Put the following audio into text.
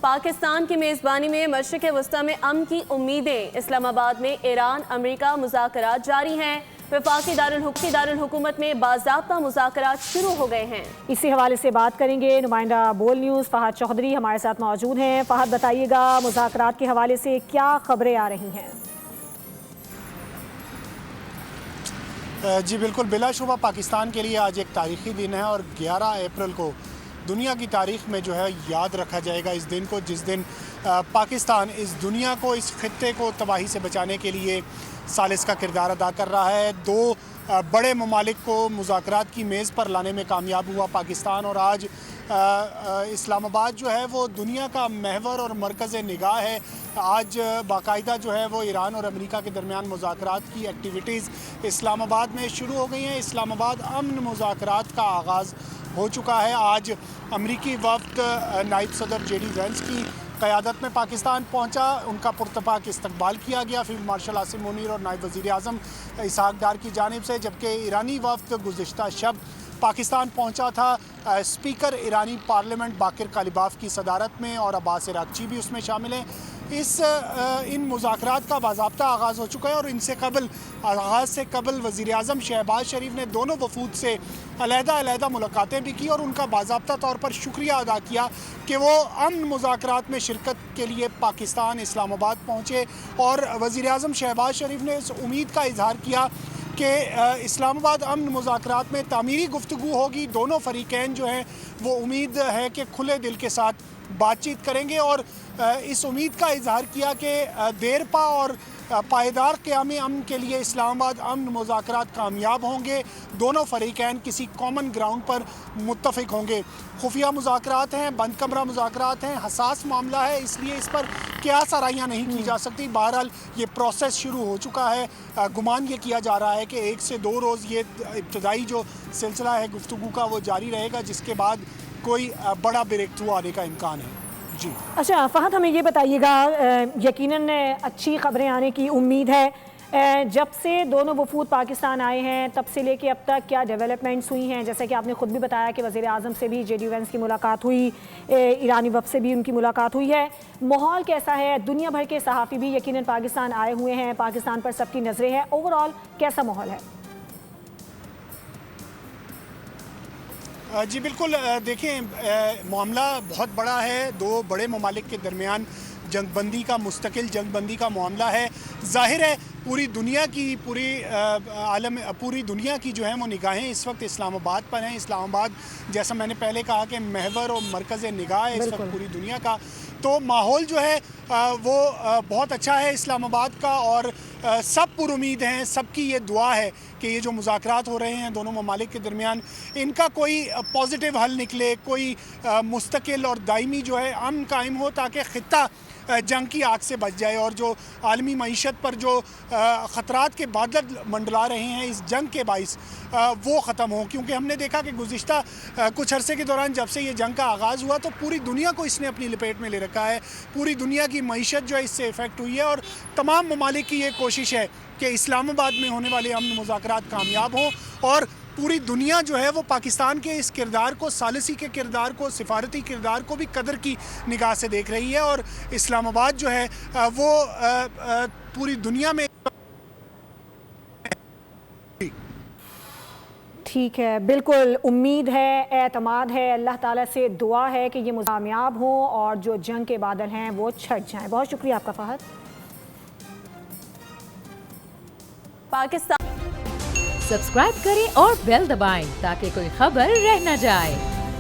पाकिस्तान की मेज़बानी में मशरिक़ वस्ता में अमन की उम्मीदें। इस्लामाबाद में ईरान अमेरिका मुज़ाकरात जारी हैं। वफाकी दारुल हुकूमत में बाज़ाब्ता मुज़ाकरात शुरू हो गए हैं। इसी हवाले से बात करेंगे। नुमाइंदा बोल न्यूज़ फ़हद चौधरी हमारे साथ मौजूद हैं। फ़हद, बताइएगा मुज़ाकरात के हवाले से क्या खबरें आ रही हैं? जी बिल्कुल, बिलाशुबा पाकिस्तान के लिए आज एक तारीख़ी दिन है और 11 अप्रैल को दुनिया की तारीख़ में जो है याद रखा जाएगा इस दिन को, जिस दिन पाकिस्तान इस दुनिया को, इस खित्ते को तबाही से बचाने के लिए सालिस का किरदार अदा कर रहा है। दो बड़े ममालिक को मुज़ाकरात की मेज़ पर लाने में कामयाब हुआ पाकिस्तान, और आज इस्लामाबाद जो है वो दुनिया का महवर और मरकज़ निगाह है। आज बाकायदा जो है वो ईरान और अमेरिका के दरमियान मुज़ाकरात की एक्टिविटीज़ इस्लामाबाद में शुरू हो गई हैं। इस्लामाबाद अमन मुज़ाकरात का आगाज़ हो चुका है। आज अमरीकी वफ़द नायब सदर JD वैंस की क़यादत में पाकिस्तान पहुंचा। उनका पुरतपाक इस्तकबाल किया गया फील्ड मार्शल आसिम मुनीर और नायब वज़ीर आज़म इसहाक़ डार की जानिब से, जबकि ईरानी वफ़द गुज़िश्ता शब पाकिस्तान पहुंचा था। स्पीकर ईरानी पार्लियामेंट बाकिर कालिबाफ की सदारत में, और अब्बास इराक़ची भी उसमें शामिल हैं। इन मुज़ाकरात का बाज़ाब्ता आगाज़ हो चुका है, और इनसे कबल आगाज़ से कबल वज़ीर आज़म शहबाज शरीफ ने दोनों वफूद से अलहदा मुलाकातें भी की और उनका बाज़ाब्ता तौर पर शुक्रिया अदा किया कि वो अमन मुज़ाकरात में शिरकत के लिए पाकिस्तान इस्लामाबाद पहुँचे। और वज़ीर आज़म शहबाज शरीफ ने इस उम्मीद का इजहार किया कि इस्लामाबाद अमन मुज़ाकरात में तामीरी गुफ्तगू होगी। दोनों फ़रीक़ैन जो हैं वो उम्मीद है कि खुले दिल के साथ बातचीत करेंगे, और इस उम्मीद का इजहार किया कि देरपा और पायदार क़याम अमन के लिए इस्लामाबाद अमन मुज़ाकरात कामयाब होंगे। दोनों फ़रीक़ैन किसी कॉमन ग्राउंड पर मुत्तफ़िक होंगे। खुफिया मुज़ाकरात हैं, बंद कमरा मुज़ाकरात हैं, हसास मामला है, इसलिए इस पर क़यास आराइयाँ नहीं की जा सकती। बहरहाल ये प्रोसेस शुरू हो चुका है। गुमान ये किया जा रहा है कि 1 से 2 रोज़ ये इब्तदाई जो सिलसिला है गुफ्तगू का वो जारी रहेगा, जिसके बाद कोई बड़ा ब्रेक थ्रू आने का इम्कान है। जी अच्छा फ़हद, हमें ये बताइएगा, यकीनन अच्छी खबरें आने की उम्मीद है। जब से दोनों वफूद पाकिस्तान आए हैं तब से लेके अब तक क्या डेवलपमेंट्स हुई हैं? जैसे कि आपने ख़ुद भी बताया कि वज़ीर आज़म से भी JD वैंस की मुलाकात हुई, ईरानी वफ़द से भी उनकी मुलाकात हुई है। माहौल कैसा है? दुनिया भर के सहाफ़ी भी यकीनन पाकिस्तान आए हुए हैं, पाकिस्तान पर सबकी नज़रें हैं। ओवरऑल कैसा माहौल है? जी बिल्कुल, देखें मामला बहुत बड़ा है। दो बड़े ममालिक के दरमियान जंगबंदी का, मुस्तकिल जंगबंदी का मामला है। ज़ाहिर है पूरी दुनिया की जो है वो निगाहें इस वक्त इस्लामाबाद पर हैं। इस्लामाबाद, जैसा मैंने पहले कहा कि महवर और मरकज़ निगाह है इस वक्त पूरी दुनिया का, तो माहौल जो है वो बहुत अच्छा है इस्लामाबाद का, और सब पुरुमीद हैं। सबकी ये दुआ है कि ये जो मुज़ाकरात हो रहे हैं दोनों ममालिक के दरमियान, इनका कोई पॉजिटिव हल निकले, कोई मुस्तकिल और दायमी जो है अमन कायम हो, ताकि ख़ित्ता जंग की आग से बच जाए, और जो आलमी मईशत पर जो ख़तरात के बादल मंडला रहे हैं इस जंग के बाइस, वो ख़त्म हो। क्योंकि हमने देखा कि गुज़िश्ता कुछ अरसे के दौरान जब से ये जंग का आगाज़ हुआ तो पूरी दुनिया को इसने अपनी लपेट में ले रखा है। पूरी दुनिया की मईशत जो है इससे इफ़ेक्ट हुई है, और तमाम ममालिक की ये कोशिश है कि इस्लामाबाद में होने वाले अमन मुज़ाकरात कामयाब हों, और पूरी दुनिया जो है वो पाकिस्तान के इस किरदार को, सालिसी के किरदार को, सिफारती किरदार को भी कदर की निगाह से देख रही है। और इस्लामाबाद जो है वो पूरी दुनिया में ठीक है, बिल्कुल उम्मीद है, एतमाद है, अल्लाह ताला से दुआ है कि ये कामयाब हो और जो जंग के बादल हैं वो छट जाएं। बहुत शुक्रिया आपका फ़हद। पाकिस्तान सब्सक्राइब करें और बेल दबाएं ताकि कोई खबर रह न जाए।